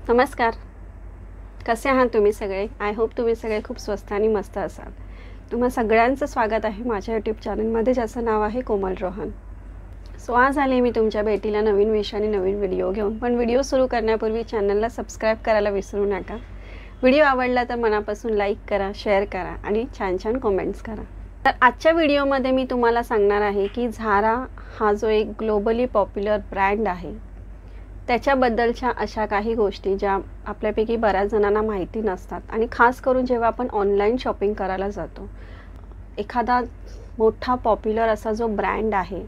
नमस्कार. कसे आहात तुम्ही सगळे? आय होप तुम्ही सगळे खूप स्वस्त आणि मस्त असाल. तुम्हा सगळ्यांचं स्वागत आहे माझ्या यूट्यूब चॅनलमध्ये, ज्याचं नाव आहे कोमल रोहन. सो आज आले मी तुमच्या भेटीला नवीन विषय आणि नवीन व्हिडिओ घेऊन. पण व्हिडिओ सुरू करण्यापूर्वी चॅनलला सबस्क्राईब करायला विसरू नका. व्हिडिओ आवडला तर मनापासून लाईक करा, शेअर करा आणि छान छान कमेंट्स करा. तर आजच्या व्हिडिओमध्ये मी तुम्हाला सांगणार आहे की झारा हा जो एक ग्लोबली पॉप्युलर ब्रँड आहे, त्याच्याबद्दलच्या अशा काही गोष्टी ज्या आपल्यापैकी बऱ्याच जणांना माहिती नसतात. आणि खास करून जेव्हा आपण ऑनलाईन शॉपिंग करायला जातो, एखादा मोठा पॉप्युलर असा जो ब्रँड आहे,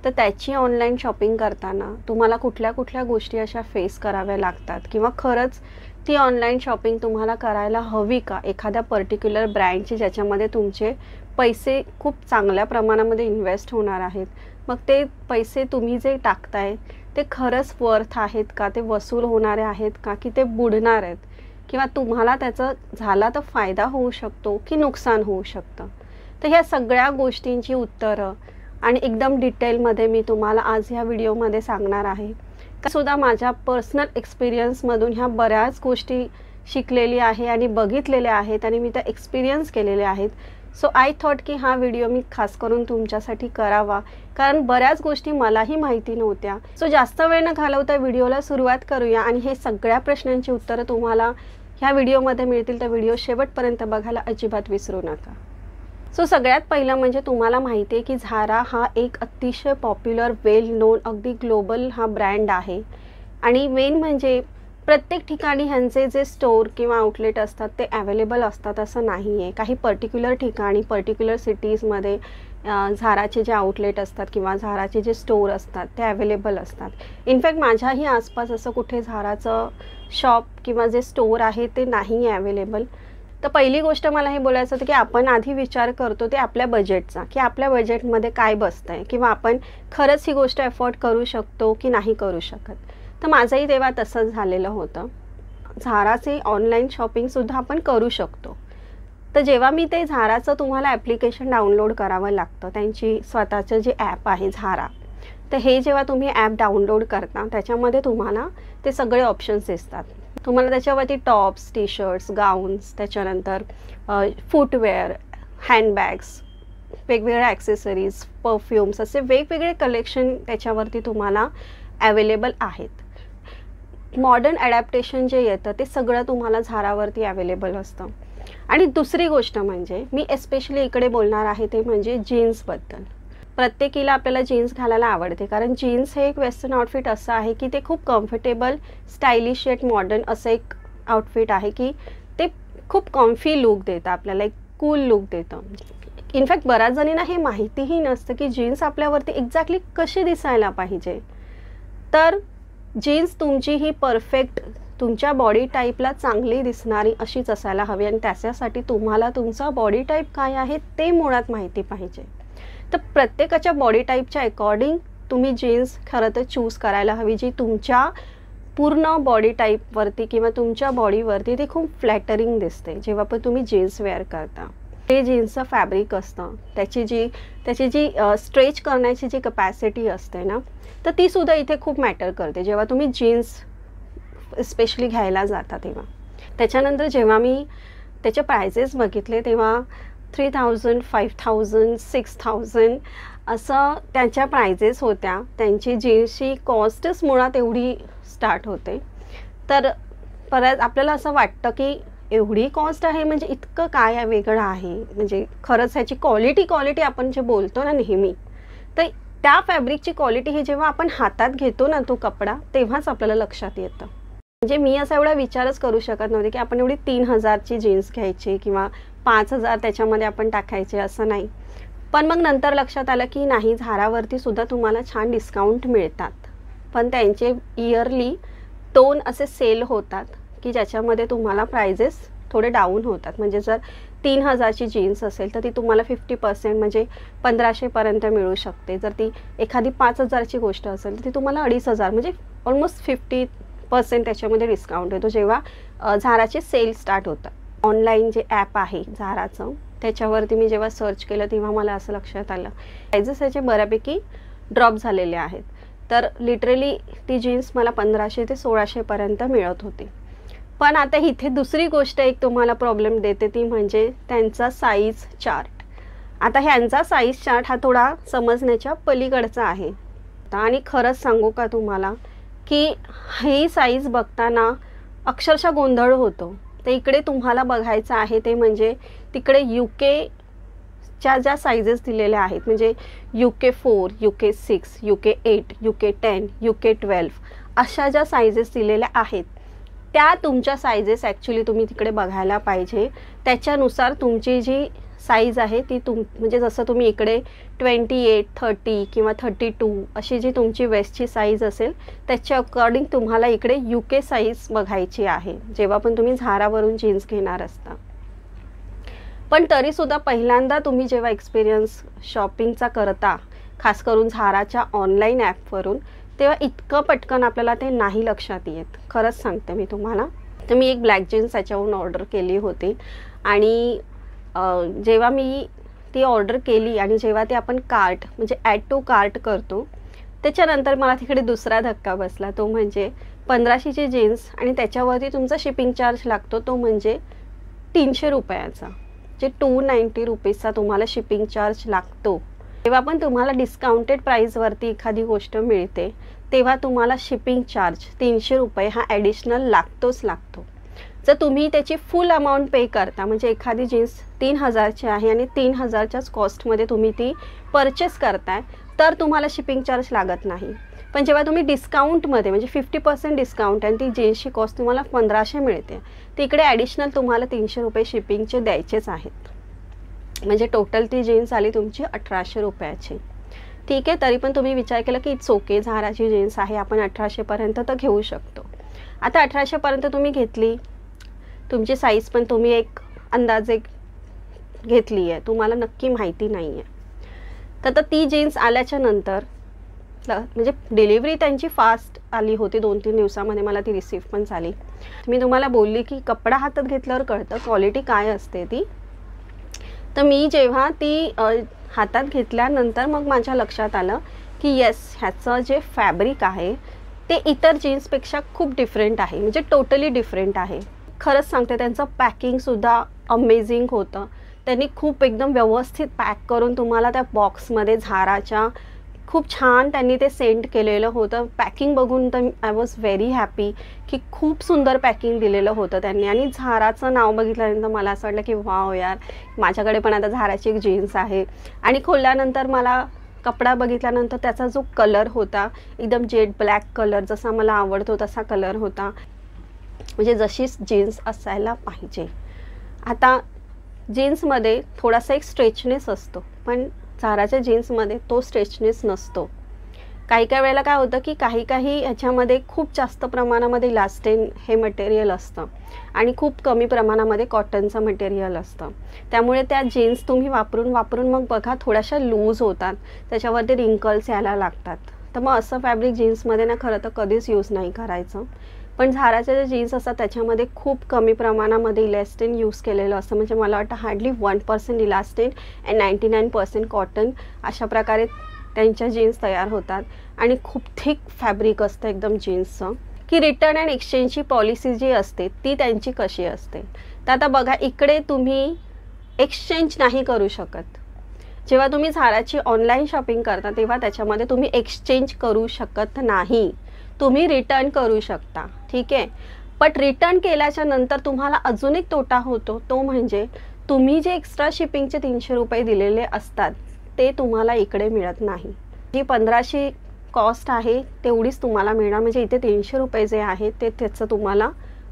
तर त्याची ऑनलाईन शॉपिंग करताना तुम्हाला कुठल्या कुठल्या गोष्टी अशा फेस कराव्या लागतात, किंवा खरंच ती ऑनलाईन शॉपिंग तुम्हाला करायला हवी का एखाद्या पर्टिक्युलर ब्रँडची, ज्याच्यामध्ये तुमचे पैसे खूप चांगल्या प्रमाणामध्ये इन्व्हेस्ट होणार आहेत. मग ते पैसे तुम्ही जे टाकताय ते खरंच वर्थ आहेत का, ते वसूल होणारे आहेत का, की ते बुडणार आहेत, किंवा तुम्हाला त्याचा झाला तर फायदा होऊ शकतो की नुकसान होऊ शकतं. तर ह्या सगळ्या गोष्टींची उत्तरं आणि एकदम डिटेलमध्ये मी तुम्हाला आज ह्या व्हिडिओमध्ये सांगणार आहे. सुद्धा माझ्या पर्सनल एक्सपिरियन्समधून ह्या बऱ्याच गोष्टी शिकलेली आहे आणि बघितलेल्या आहेत आणि मी त्या एक्सपिरियन्स केलेल्या आहेत. सो आय थॉट की हा व्हिडिओ मी खास करून तुमच्यासाठी करावा, कारण बऱ्याच गोष्टी मलाही माहिती नव्हत्या. सो जास्त वेळ न घालवता व्हिडिओला सुरुवात करूया आणि हे सगळ्या प्रश्नांची उत्तरं तुम्हाला ह्या व्हिडिओमध्ये मिळतील. तर व्हिडिओ शेवटपर्यंत बघायला अजिबात विसरू नका. सो सगळ्यात पहिलं म्हणजे तुम्हाला माहिती आहे की झारा हा एक अतिशय पॉप्युलर, वेल नोन, अगदी ग्लोबल हा ब्रँड आहे. आणि मेन म्हणजे प्रत्येक ठिकाणी ह्यांचे जे स्टोर किंवा आउटलेट असतात ते अवेलेबल असतात असं नाही आहे. काही पर्टिक्युलर ठिकाणी, पर्टिक्युलर सिटीजमध्ये झाराचे जे आउटलेट असतात किंवा झाराचे जे स्टोर असतात ते अवेलेबल असतात. इनफॅक्ट माझ्याही आसपास असं कुठे झाराचं शॉप किंवा जे स्टोर आहे ते नाही आहे अवेलेबल. तर पहिली गोष्ट मला हे बोलायचं होतं की आपण आधी विचार करतो ते आपल्या बजेटचा, की आपल्या बजेटमध्ये काय बसतं आहे, किंवा आपण खरंच ही गोष्ट अफोर्ड करू शकतो की नाही करू शकत. तर माझंही तेव्हा तसंच झालेलं होतं. झाराचे ऑनलाईन शॉपिंगसुद्धा आपण करू शकतो. तर जेव्हा मी ते झाराचं तुम्हाला ॲप्लिकेशन डाउनलोड करावं लागतं, त्यांची स्वतःचं जे ॲप आहे झारा, तर हे जेव्हा तुम्ही ॲप डाउनलोड करता त्याच्यामध्ये तुम्हाला ते सगळे ऑप्शन्स दिसतात. तुम्हाला त्याच्यावरती टॉप्स, टी शर्ट्स, गाऊन्स, त्याच्यानंतर फूटवेअर, हँडबॅग्स, वेगवेगळ्या ॲक्सेसरीज, परफ्युम्स, असे वेगवेगळे कलेक्शन त्याच्यावरती तुम्हाला अवेलेबल आहेत. मॉडर्न ॲडॅप्टेशन जे येतं ते सगळं तुम्हाला झारावरती अवेलेबल असतं. आणि दुसरी गोष्ट म्हणजे मी एस्पेशली इकडे बोलणार आहे ते म्हणजे जीन्सबद्दल. प्रत्येकीला आपल्याला जीन्स घालायला आवडते, कारण जीन्स हे एक वेस्टर्न आउटफिट असं आहे की ते खूप कम्फर्टेबल, स्टायलिश येट मॉडर्न असं एक आउटफिट आहे की ते खूप कम्फी लुक देतं आपल्याला, एक कूल लुक देतं. इनफॅक्ट बऱ्याच जणींना हे माहितीही नसतं की जीन्स आपल्यावरती एक्झॅक्टली कशी दिसायला पाहिजे. तर जीन्स तुमची ही परफेक्ट, तुमच्या बॉडी टाईपला चांगली दिसणारी अशीच असायला हवी. आणि त्याच्यासाठी तुम्हाला तुमचा बॉडी टाईप काय आहे ते मुळात माहिती पाहिजे. तर प्रत्येकाच्या बॉडी टाईपच्या अकॉर्डिंग तुम्ही जीन्स खरं तर चूज करायला हवी, जी तुमच्या पूर्ण बॉडी टाईपवरती किंवा तुमच्या बॉडीवरती ती खूप फ्लॅटरिंग दिसते जेव्हा पण तुम्ही जीन्स वेअर करता. ते जीन्सचं फॅब्रिक असतं, त्याची जी स्ट्रेच करण्याची जी कपॅसिटी असते ना, तर तीसुद्धा इथे खूप मॅटर करते जेव्हा तुम्ही जीन्स स्पेशली घ्यायला जाता तेव्हा. त्याच्यानंतर जेव्हा मी त्याचे प्रायसेस बघितले तेव्हा 3000, 5000, 6000 असं त्यांच्या प्रायसेस होत्या. त्यांची जीन्सची कॉस्टच मुळात एवढी स्टार्ट होते. तर परत आपल्याला असं वाटतं की एवढी कॉस्ट आहे म्हणजे इतकं काय वेगळं आहे, म्हणजे खरंच ह्याची क्वालिटी आपण जे बोलतो ना नेहमी, तर त्या फॅब्रिकची क्वालिटी ही जेव्हा आपण हातात घेतो ना तो कपडा, तेव्हाच आपल्याला लक्षात येतं. म्हणजे मी असा एवढा विचारच करू शकत नव्हते की आपण एवढी 3000ची जीन्स घ्यायची किंवा 5000 त्याच्यामध्ये आपण टाकायचे, असं नाही. पण मग नंतर लक्षात आलं की नाही, झारावरती सुद्धा तुम्हाला छान डिस्काउंट मिळतात. पण त्यांचे इयरली 2 असे सेल होतात की ज्याच्यामध्ये तुम्हाला प्राइजेस थोडे डाऊन होतात. म्हणजे जर 3000ची जीन्स असेल तर ती तुम्हाला 50% म्हणजे 1500पर्यंत मिळू शकते. जर ती एखादी 5000ची गोष्ट असेल तर ती तुम्हाला 2500 म्हणजे ऑलमोस्ट 50% त्याच्यामध्ये डिस्काउंट येतो जेव्हा झाराचे सेल स्टार्ट होतात. ऑनलाईन जे ॲप आहे झाराचं, त्याच्यावरती मी जेव्हा सर्च केलं तेव्हा मला असं लक्षात आलं प्राइजेस याचे बऱ्यापैकी ड्रॉप झालेले आहेत. तर लिटरली ती जीन्स मला 1500 ते 1600पर्यंत मिळत होती. पण आता इथे दुसरी गोष्ट एक तुम्हाला प्रॉब्लेम देते, ती म्हणजे त्यांचा साईज चार्ट. आता ह्यांचा साईज चार्ट हा थोडा समजण्याच्या पलीकडचा आहे. आणि खरंच सांगू का तुम्हाला की ही साईज बघताना अक्षरशः गोंधळ होतो. तर इकडे तुम्हाला बघायचं आहे ते म्हणजे तिकडे UK ज्या साईजेस दिलेल्या आहेत, म्हणजे UK4, UK6, UK8, UK10, UK12 अशा ज्या साईजेस दिलेल्या आहेत त्या तुमच्या साईजेस ॲक्च्युली तुम्ही तिकडे बघायला पाहिजे. त्याच्यानुसार तुमची जी साईज आहे ती म्हणजे जसं तुम्ही इकडे 28, 30 किंवा 32 अशी जी तुमची वेस्टची साईज असेल त्याच्या अकॉर्डिंग तुम्हाला इकडे UK साईज बघायची आहे जेव्हा पण तुम्ही झारावरून जीन्स घेणार असता. पण तरीसुद्धा पहिल्यांदा तुम्ही जेव्हा एक्सपिरियन्स शॉपिंगचा करता, खास करून झाराच्या ऑनलाईन ॲपवरून, तेव्हा इतकं पटकन आपल्याला ते नाही लक्षात येत. खरंच सांगते मी तुम्हाला. तर मी एक ब्लॅक जीन्स याच्यावरून ऑर्डर केली होती आणि जेव्हा मी ती ऑर्डर केली आणि जेव्हा ते आपण कार्ट म्हणजे ॲड टू कार्ट करतो त्याच्यानंतर मला तिकडे दुसरा धक्का बसला. तो म्हणजे 1500ची जीन्स आणि त्याच्यावरती तुमचा शिपिंग चार्ज लागतो, तो म्हणजे 300 रुपयाचा, जे 290 रुपीजचा तुम्हाला शिपिंग चार्ज लागतो. जेव्हा पण तुम्हाला डिस्काउंटेड प्राईसवरती एखादी गोष्ट मिळते तेव्हा तुम्हाला शिपिंग चार्ज 300 रुपये हा ॲडिशनल लागतो. जर तुम्ही त्याची फुल अमाऊंट पे करता, म्हणजे एखादी जीन्स 3000ची आहे आणि 3000च्याच कॉस्टमध्ये तुम्ही ती परचेस करताय, तर तुम्हाला शिपिंग चार्ज लागत नाही. पण जेव्हा तुम्ही डिस्काउंटमध्ये म्हणजे 50% डिस्काउंट आणि ती जीन्सची कॉस्ट तुम्हाला 1500 मिळते, तिकडे ॲडिशनल तुम्हाला 300 रुपये शिपिंगचे द्यायचेच आहेत. म्हणजे टोटल ती जीन्स आली तुमची 1800 रुपयाची. ठीक आहे, तरी पण तुम्ही विचार केला की इट्स ओके, झाराची जीन्स आहे, आपण 1800पर्यंत तर घेऊ शकतो. आता 1800पर्यंत तुम्ही घेतली, तुमची साईज पण तुम्ही एक अंदाजे घेतली आहे, तुम्हाला नक्की माहिती नाही आहे. तर ती जीन्स आल्याच्या नंतर म्हणजे डिलिव्हरी त्यांची फास्ट आली होती, 2-3 दिवसामध्ये मला ती रिसीव्ह पण झाली. मी तुम्हाला बोलली की कपडा हातात घेतल्यावर कळतं क्वालिटी काय असते ती. तर मी जेव्हा ती हातात घेतल्यानंतर मग माझ्या लक्षात आलं की येस, ह्याचं जे फॅब्रिक आहे ते इतर जीन्सपेक्षा खूप डिफरंट आहे, म्हणजे टोटली डिफरंट आहे. खरंच सांगते, त्यांचं पॅकिंगसुद्धा अमेझिंग होतं. त्यांनी खूप एकदम व्यवस्थित पॅक करून तुम्हाला त्या बॉक्समध्ये झाराच्या खूप छान त्यांनी ते सेंड केलेलं होतं. पॅकिंग बघून तर आय वॉज व्हेरी हॅपी की खूप सुंदर पॅकिंग दिलेलं होतं त्यांनी. आणि झाराचं नाव बघितल्यानंतर मला असं वाटलं की वाव यार, माझ्याकडे पण आता झाराची एक जीन्स आहे. आणि खोलल्यानंतर मला कपडा बघितल्यानंतर त्याचा जो कलर होता एकदम जेट ब्लॅक कलर, जसा मला आवडतो तसा कलर होता, म्हणजे जशी जीन्स असायला पाहिजे. आता जीन्समध्ये थोडासा एक स्ट्रेचनेस असतो, पण झाराच्या जीन्समध्ये तो स्ट्रेचनेस नसतो. काही वेळेला काय होतं की काही ह्याच्यामध्ये खूप जास्त प्रमाणामध्ये इलास्टिन हे मटेरियल असतं आणि खूप कमी प्रमाणामध्ये कॉटनचं मटेरियल असतं. त्यामुळे त्या जीन्स तुम्ही वापरून मग बघा थोड्याशा लूज होतात, त्याच्यावरती रिंकल्स यायला लागतात. तर मग असं फॅब्रिक जीन्समध्ये ना खरं तर कधीच यूज नाही करायचं. पण झाराच्या ज्या जीन्स असतात त्याच्यामध्ये खूप कमी प्रमाणामध्ये इलास्टिन यूज केलेलं असतं, म्हणजे मला वाटतं हार्डली 1% इलास्टिन अँड 99% कॉटन, अशा प्रकारे त्यांच्या जीन्स तयार होतात. आणि खूप थिक फॅब्रिक असतं एकदम जीन्सचं. की रिटर्न अँड एक्सचेंजची पॉलिसी जी असते ती त्यांची कशी असते, तर आता बघा इकडे तुम्ही एक्सचेंज नाही करू शकत. जेव्हा तुम्ही झाराची ऑनलाईन शॉपिंग करता तेव्हा त्याच्यामध्ये तुम्ही एक्सचेंज करू शकत नाही, तुम्ही रिटर्न करू शकता. ठीक आहे, बट रिटर्न केल्याच्या नंतर तुम्हाला अजून एक तोटा होतो, तो म्हणजे तुम्ही जे एक्स्ट्रा शिपिंगचे 300 रुपये दिलेले असतात ते तुम्हाला इकडे मिळत नाही. जी 1500 कॉस्ट आहे तेवढीच तुम्हाला मिळणार, म्हणजे इथे 300 रुपये जे आहेत ते त्याचं तुम्हाला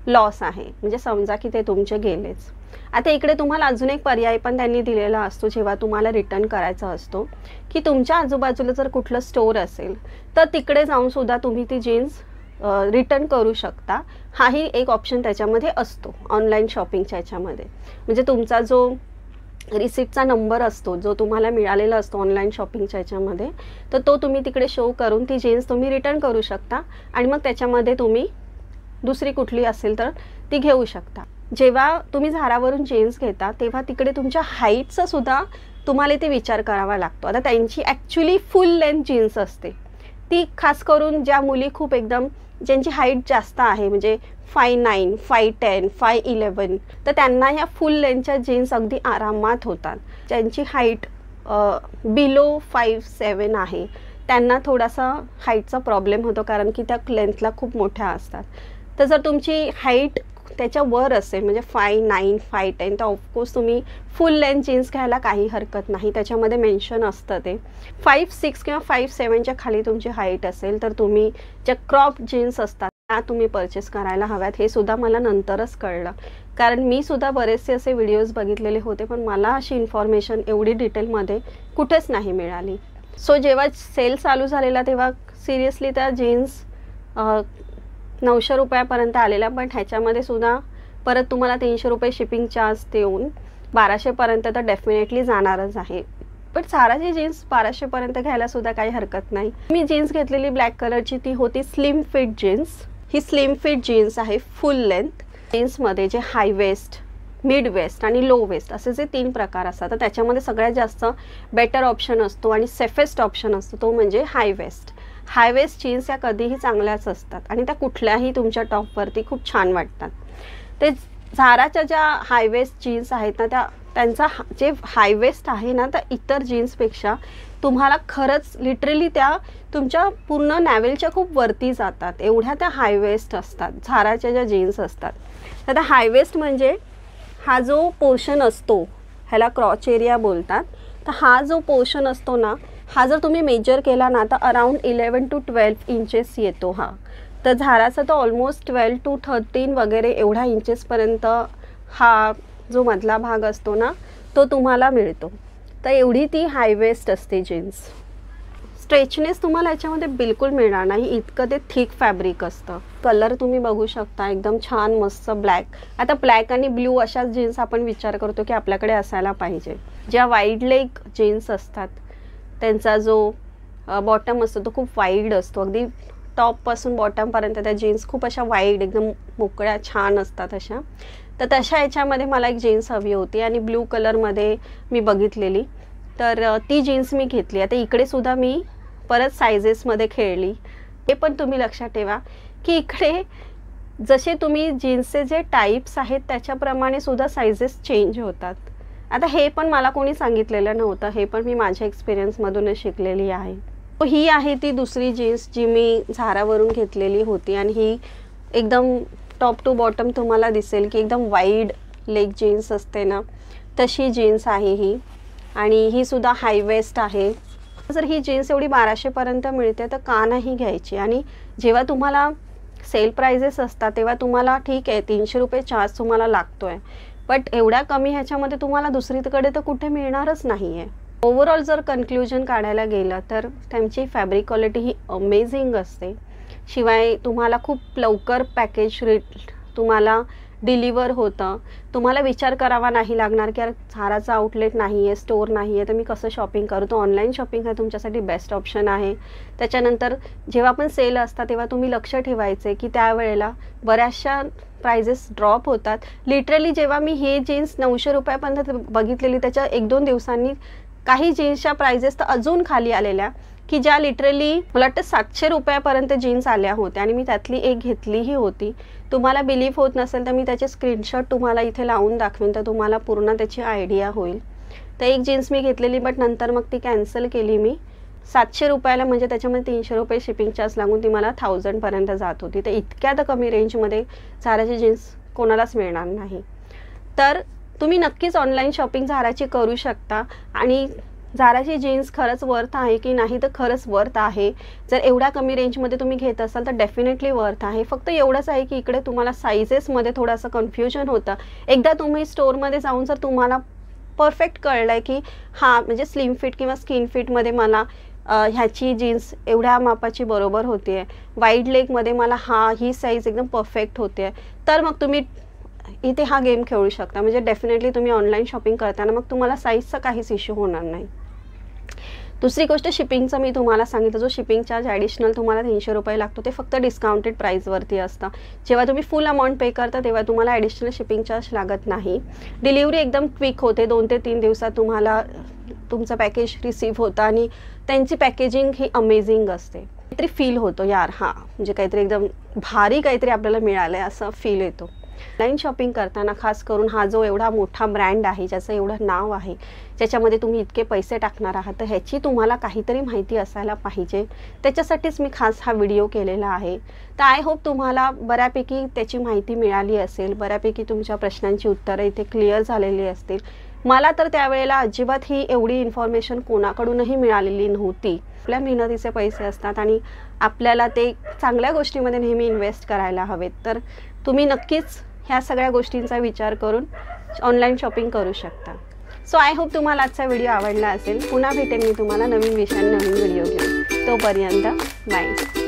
लॉस आहे, म्हणजे समजा की ते तुमचे गेलेच. आता इकडे तुम्हाला अजून एक पर्याय पण त्यांनी दिलेला असतो जेव्हा तुम्हाला रिटर्न करायचा असतो, की तुमच्या आजूबाजूला जर कुठलं स्टोअर असेल तर तिकडे जाऊन सुद्धा तुम्ही ती जीन्स रिटर्न करू शकता. हाही एक ऑप्शन त्याच्यामध्ये असतो ऑनलाईन शॉपिंगच्या याच्यामध्ये. म्हणजे तुमचा जो रिसिप्टचा नंबर असतो जो तुम्हाला मिळालेला असतो ऑनलाईन शॉपिंगच्या याच्यामध्ये, तर तो तुम्ही तिकडे शो करून ती जीन्स तुम्ही रिटर्न करू शकता आणि मग त्याच्यामध्ये तुम्ही दुसरी कुठली असेल तर ती घेऊ शकता. जेव्हा तुम्ही झारावरून जीन्स घेता तेव्हा तिकडे तुमच्या हाईटचा सुद्धा तुम्हाला ते विचार करावा लागतो. आता त्यांची ॲक्च्युली फुल लेंथ जीन्स असते, ती खास करून ज्या मुली खूप एकदम ज्यांची हाईट जास्त आहे, म्हणजे 5'9", 5'10", 5'11", तर त्यांना ह्या फुल लेंथच्या जीन्स अगदी आरामात होतात. ज्यांची हाईट बिलो 5'7" आहे त्यांना थोडासा हाईटचा प्रॉब्लेम होतो, कारण की त्या लेंथला खूप मोठ्या असतात. तर जर तुमची हाईट त्याच्या वर असेल, म्हणजे 5'9", 5'10", तर ऑफकोर्स तुम्ही फुल लेंथ जीन्स घ्यायला काही हरकत नाही. त्याच्यामध्ये मेन्शन असतं ते 5'6" किंवा 5'7" खाली तुमची हाईट असेल तर तुम्ही ज्या क्रॉप जीन्स असतात त्या तुम्ही परचेस करायला हव्यात. हे सुद्धा मला नंतरच कळलं, कारण मी सुद्धा बरेचसे असे व्हिडिओज बघितलेले होते, पण मला अशी इन्फॉर्मेशन एवढी डिटेलमध्ये कुठेच नाही मिळाली. सो जेव्हा सेल चालू झालेला तेव्हा सिरियसली त्या जीन्स 900 रुपयापर्यंत आलेल्या, पण ह्याच्यामध्ये सुद्धा परत तुम्हाला 300 रुपये शिपिंग चार्ज देऊन 1200पर्यंत तर डेफिनेटली जाणारच आहे. पण साराची जीन्स 1200पर्यंत घ्यायला सुद्धा काही हरकत नाही. मी जीन्स घेतलेली ब्लॅक कलरची ती होती स्लिम फिट जीन्स. ही स्लिम फिट जीन्स आहे फुल लेंथ. जीन्समध्ये जे हाय वेस्ट, मिड वेस्ट आणि लो वेस्ट असे जे 3 प्रकार असतात, तर त्याच्यामध्ये सगळ्यात जास्त बेटर ऑप्शन असतो आणि सेफेस्ट ऑप्शन असतो तो म्हणजे हाय वेस्ट. हाय वेस्ट जीन्स या कधीही चांगल्याच असतात आणि त्या कुठल्याही तुमच्या टॉपवरती खूप छान वाटतात. ते झाराच्या ज्या हाय वेस्ट जीन्स आहेत ना, त्यांचा जे हाय वेस्ट आहे ना, तर इतर जीन्सपेक्षा तुम्हाला खरंच लिटरली त्या तुमच्या पूर्ण नॅवेलच्या खूप वरती जातात, एवढ्या त्या हाय वेस्ट असतात झाराच्या ज्या जीन्स असतात. तर त्या हाय वेस्ट म्हणजे हा जो पोर्शन असतो ह्याला क्रॉच एरिया बोलतात. तर हा जो पोर्शन असतो ना, हा जर तुम्ही मेजर केला ना तर अराउंड 11 to 12 इंचेस येतो हा. तर झाराचा तो ऑलमोस्ट 12 to 13 वगैरे एवढ्या इंचेसपर्यंत हा जो मधला भाग असतो ना तो तुम्हाला मिळतो. तर एवढी ती हाय वेस्ट असते जीन्स. स्ट्रेचनेस तुम्हाला याच्यामध्ये बिलकुल मिळणार नाही, इतकं ते थिक फॅब्रिक असतं. कलर तुम्ही बघू शकता एकदम छान मस्त ब्लॅक. आता ब्लॅक आणि ब्ल्यू अशाच जीन्स आपण विचार करतो की आपल्याकडे असायला पाहिजे. ज्या वाईड लेग जीन्स असतात त्यांचा जो बॉटम असतो तो खूप वाईड असतो, अगदी टॉपपासून बॉटमपर्यंत त्या जीन्स खूप अशा वाईड एकदम मोकळ्या छान असतात अशा. तर तशा याच्यामध्ये मला एक जीन्स हवी होती आणि ब्ल्यू कलरमध्ये मी बघितलेली, तर ती जीन्स मी घेतली. आता इकडे सुद्धा मी परत सायझेसमध्ये खेळली. हे पण तुम्ही लक्षात ठेवा की इकडे जसे तुम्ही जीन्सचे जे टाईप्स आहेत त्याच्याप्रमाणे सुद्धा सायझेस चेंज होतात. आता हे पण मला कोणी सांगितलेलं नव्हतं, हे पण मी माझ्या एक्सपिरियन्समधूनच शिकलेली आहे. ही आहे ती दुसरी जीन्स जी मी झारावरून घेतलेली होती आणि ही एकदम टॉप टू बॉटम तुम्हाला दिसेल की एकदम वाईड लेग जीन्स असते ना तशी जीन्स आहे ही, आणि ही सुद्धा हाय वेस्ट आहे. जर ही जीन्स एवढी 1200पर्यंत मिळते तर का नाही घ्यायची. आणि जेव्हा तुम्हाला सेल प्राइजेस असतात तेव्हा तुम्हाला ठीक आहे 300 रुपये चार्ज तुम्हाला लागतो आहे, बट एवढ्या कमी ह्याच्यामध्ये तुम्हाला दुसरीकडे तर कुठे मिळणारच नाही आहे. ओव्हरऑल जर कन्क्ल्युजन काढायला गेलं तर त्यांची फॅब्रिक क्वालिटी ही अमेझिंग असते. शिवाय तुम्हाला खूप लवकर पॅकेज तुम्हाला डिलिव्हर होतं. तुम्हाला विचार करावा नाही लागणार की यार झाराचा आउटलेट नाही आहे, स्टोअर नाही आहे, तर मी कसं शॉपिंग करू. तो ऑनलाईन शॉपिंग हा तुमच्यासाठी बेस्ट ऑप्शन आहे. त्याच्यानंतर जेव्हा पण सेल असतात तेव्हा तुम्ही लक्ष ठेवायचे की त्यावेळेला बऱ्याचशा प्राइजेस ड्रॉप होतात. लिटरली जेव्हा मी हे जीन्स 900 रुपयापर्यंत बघितलेली त्याच्या 1-2 दिवसांनी काही जीन्सच्या प्राइजेस तर अजून खाली आलेल्या की ज्या लिटरली मला वाटतं 700 रुपयापर्यंत जीन्स आल्या होत्या आणि मी त्यातली एक घेतलीही होती. तुम्हाला बिलीव्ह होत नसेल तर मी त्याचे स्क्रीनशॉट तुम्हाला इथे लावून दाखवेन तर तुम्हाला पूर्ण त्याची आयडिया होईल. तर एक जीन्स मी घेतलेली बट नंतर मग ती कॅन्सल केली मी. 700 रुपयाला म्हणजे त्याच्यामध्ये 300 रुपये शिपिंग चार्ज लागून ती मला 1000पर्यंत जात होती. तर इतक्या तर कमी रेंजमध्ये झाराची जीन्स कोणालाच मिळणार नाही. तर तुम्ही नक्कीच ऑनलाईन शॉपिंग झाराची करू शकता आणि झाराची जीन्स खरंच वर्थ आहे की नाही तर खरंच वर्थ आहे. जर एवढ्या कमी रेंजमध्ये तुम्ही घेत असाल तर डेफिनेटली वर्थ आहे. फक्त एवढंच आहे की इकडे तुम्हाला साईजेसमध्ये थोडंसं कन्फ्युजन होतं. एकदा तुम्ही स्टोअरमध्ये जाऊन जर तुम्हाला परफेक्ट कळलं आहे की हां म्हणजे स्लिम फिट किंवा स्किन फिटमध्ये मला ह्याची जीन्स एवढ्या मापाची बरोबर होते आहे, वाईड लेगमध्ये मला ही साईज एकदम परफेक्ट होते आहे, तर मग तुम्ही इथे हा गेम खेळू शकता. म्हणजे डेफिनेटली तुम्ही ऑनलाईन शॉपिंग करताना मग तुम्हाला साईजचा काहीच इश्यू होणार नाही. दुसरी गोष्ट शिपिंगचं मी तुम्हाला सांगितलं, जो शिपिंग चार्ज ॲडिशनल तुम्हाला 300 रुपये लागतो ते फक्त डिस्काउंटेड प्राईजवरती असतं. जेव्हा तुम्ही फुल अमाऊंट पे करता तेव्हा तुम्हाला ॲडिशनल शिपिंग चार्ज लागत नाही. डिलिव्हरी एकदम क्विक होते, 2 ते 3 दिवसात तुम्हाला तुमचं पॅकेज रिसीव्ह होतं आणि त्यांची पॅकेजिंग ही अमेझिंग असते. काहीतरी फील होतो यार, हां म्हणजे काहीतरी एकदम भारी काहीतरी आपल्याला मिळालं आहे असं फील येतो. ऑनलाईन शॉपिंग करताना खास करून हा जो एवढा मोठा ब्रँड आहे, ज्याचं एवढं नाव आहे, ज्याच्यामध्ये तुम्ही इतके पैसे टाकणार आहात, तर ह्याची तुम्हाला काहीतरी माहिती असायला पाहिजे. त्याच्यासाठीच मी खास हा व्हिडिओ केलेला आहे. तर आय होप तुम्हाला बऱ्यापैकी त्याची माहिती मिळाली असेल, बऱ्यापैकी तुमच्या प्रश्नांची उत्तरं इथे क्लिअर झालेली असतील. मला तर त्यावेळेला अजिबात ही एवढी इन्फॉर्मेशन कोणाकडूनही मिळालेली नव्हती. आपल्या मेहनतीचे पैसे असतात आणि आपल्याला ते चांगल्या गोष्टीमध्ये नेहमी इन्व्हेस्ट करायला हवेत. तर तुम्ही नक्कीच ह्या सगळ्या गोष्टींचा विचार करून ऑनलाईन शॉपिंग करू शकता. सो आय होप तुम्हाला आजचा व्हिडिओ आवडला असेल. पुन्हा भेटेन मी तुम्हाला नवीन विषयाने नवीन व्हिडिओ घेऊन. तोपर्यंत बाय.